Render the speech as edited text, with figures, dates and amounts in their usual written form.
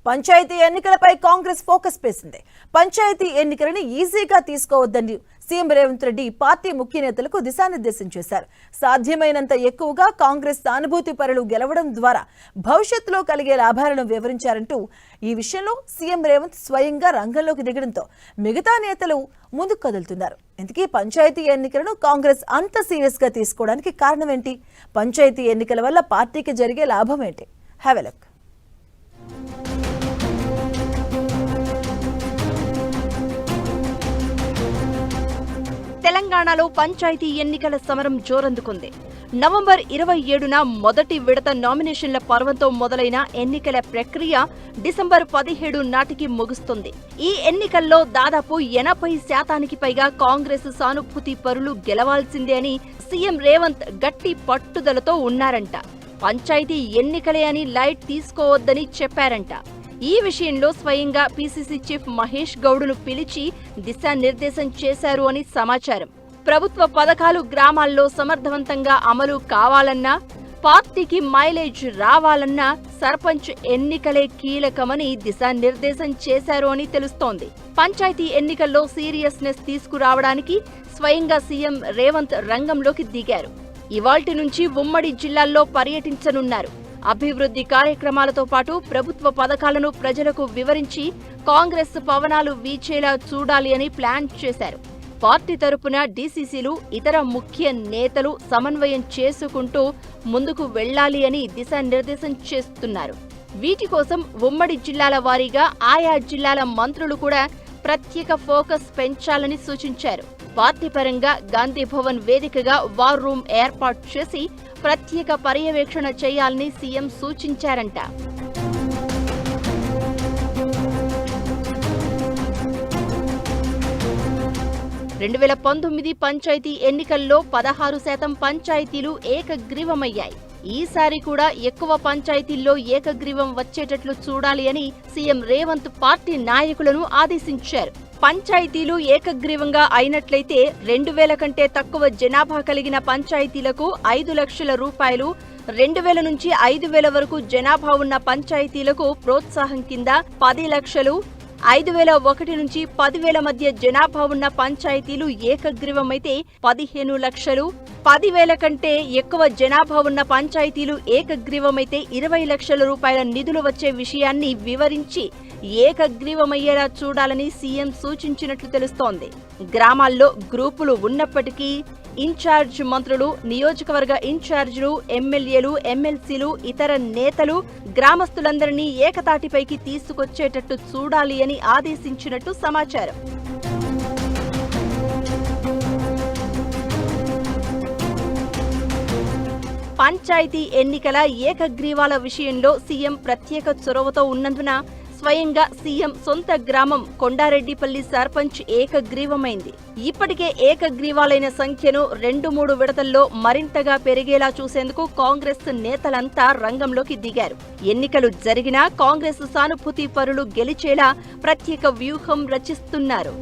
పంచాయతీ ఎన్నికలపై కాంగ్రెస్ ఫోకస్ చేసింది. పంచాయతీ ఎన్నికలను ఈజీగా తీసుకోవద్దని సీఎం రేవంత్ రెడ్డి పార్టీ ముఖ్య నేతలకు దిశానిర్దేశం చేశారు. సాధ్యమైనంత ఎక్కువగా కాంగ్రెస్ సానుభూతి పరులు గెలవడం ద్వారా భవిష్యత్తులో కలిగే లాభాలను వివరించారంటూ ఈ విషయంలో సీఎం రేవంత్ స్వయంగా రంగంలోకి దిగడంతో మిగతా నేతలు ముందుకు కదులుతున్నారు. ఇంతకీ పంచాయతీ ఎన్నికలను కాంగ్రెస్ అంత సీరియస్ గా తీసుకోవడానికి కారణం ఏంటి? పంచాయతీ ఎన్నికల వల్ల పార్టీకి జరిగే లాభం ఏంటి? Have a look. తెలంగాణలో పంచాయతీ ఎన్నికల సమరం జోరందుకుంది. నవంబర్ 27న మొదటి విడత నామినేషన్ల పర్వంతో మొదలైన ఎన్నికల ప్రక్రియ డిసెంబర్ 17 నాటికి ముగుస్తుంది. ఈ ఎన్నికల్లో దాదాపు 80% పైగా కాంగ్రెస్ సానుభూతి పరులు గెలవాల్సిందే అని సీఎం రేవంత్ గట్టి పట్టుదలతో ఉన్నారంట. పంచాయతీ ఎన్నికలే అని లైట్ తీసుకోవద్దని చెప్పారంట. ఈ విషయంలో స్వయంగా పీసీసీ చీఫ్ మహేష్ గౌడ్ను పిలిచి దిశానిర్దేశం చేశారు అని సమాచారం. ప్రభుత్వ పథకాలు గ్రామాల్లో సమర్థవంతంగా అమలు కావాలన్నా, పార్టీకి మైలేజ్ రావాలన్నా సర్పంచ్ ఎన్నికలే కీలకమని దిశానిర్దేశం చేశారు అని తెలుస్తోంది. పంచాయతీ ఎన్నికల్లో సీరియస్నెస్ తీసుకురావడానికి స్వయంగా సీఎం రేవంత్ రంగంలోకి దిగారు. ఇవాల్టి నుంచి ఉమ్మడి జిల్లాల్లో పర్యటించనున్నారు. అభివృద్ధి కార్యక్రమాలతో పాటు ప్రభుత్వ పథకాలను ప్రజలకు వివరించి కాంగ్రెస్ పవనాలు వీచేలా చూడాలి అని ప్లాన్ చేశారు. పార్టీ తరపున డీసీసీలు, ఇతర ముఖ్య నేతలు సమన్వయం చేసుకుంటూ ముందుకు వెళ్లాలి అని దిశానిర్దేశం చేస్తున్నారు. వీటి కోసం ఉమ్మడి జిల్లాల వారీగా ఆయా జిల్లాల మంత్రులు కూడా ప్రత్యేక ఫోకస్ పెంచాలని సూచించారు. పార్టీ పరంగా గాంధీభవన్ వేదికగా వార్ రూమ్ ఏర్పాటు చేసి ప్రత్యేక పర్యవేక్షణ చేయాలని సీఎం సూచించారంట. రెండు 2019 పంచాయతీ ఎన్నికల్లో 16% పంచాయతీలు ఏకగ్రీవమయ్యాయి. ఈసారి కూడా ఎక్కువ పంచాయతీల్లో ఏకగ్రీవం వచ్చేటట్లు చూడాలి అని సీఎం రేవంత్ పార్టీ నాయకులను ఆదేశించారు. పంచాయతీలు ఏకగ్రీవంగా అయినట్లయితే 2000 కంటే తక్కువ జనాభా కలిగిన పంచాయతీలకు 5 లక్షల రూపాయలు, 2000 నుంచి 5000 వరకు జనాభా ఉన్న పంచాయతీలకు ప్రోత్సాహం కింద 10 లక్షలు, 5001 నుంచి 10,000 మధ్య జనాభా ఉన్న పంచాయతీలు ఏకగ్రీవమైతే 15 లక్షలు, 10,000 కంటే ఎక్కువ జనాభా ఉన్న పంచాయతీలు ఏకగ్రీవమైతే 20 లక్షల రూపాయల నిధులు వచ్చే విషయాన్ని వివరించి ఏకగ్రీవమయ్యేలా చూడాలని సీఎం సూచించినట్లు తెలుస్తోంది. గ్రామాల్లో గ్రూపులు ఉన్నప్పటికీ ఇన్ఛార్జ్ మంత్రులు, నియోజకవర్గ ఇన్ఛార్జీలు, ఎమ్మెల్యేలు, ఎమ్మెల్సీలు, ఇతర నేతలు గ్రామస్తులందరినీ ఏకతాటిపైకి తీసుకొచ్చేటట్టు చూడాలి అని ఆదేశించినట్టు సమాచారం. పంచాయతీ ఎన్నికల ఏకగ్రీవాల విషయంలో సీఎం ప్రత్యేక చొరవతో ఉన్నందున స్వయంగా సీఎం సొంత గ్రామం కొండారెడ్డిపల్లి సర్పంచ్ ఏకగ్రీవమైంది. ఇప్పటికే ఏకగ్రీవాలైన సంఖ్యను 2-3 విడతల్లో మరింతగా పెరిగేలా చూసేందుకు కాంగ్రెస్ నేతలంతా రంగంలోకి దిగారు. ఎన్నికలు జరిగినా కాంగ్రెస్ సానుభూతి పరులు గెలిచేలా ప్రత్యేక వ్యూహం రచిస్తున్నారు.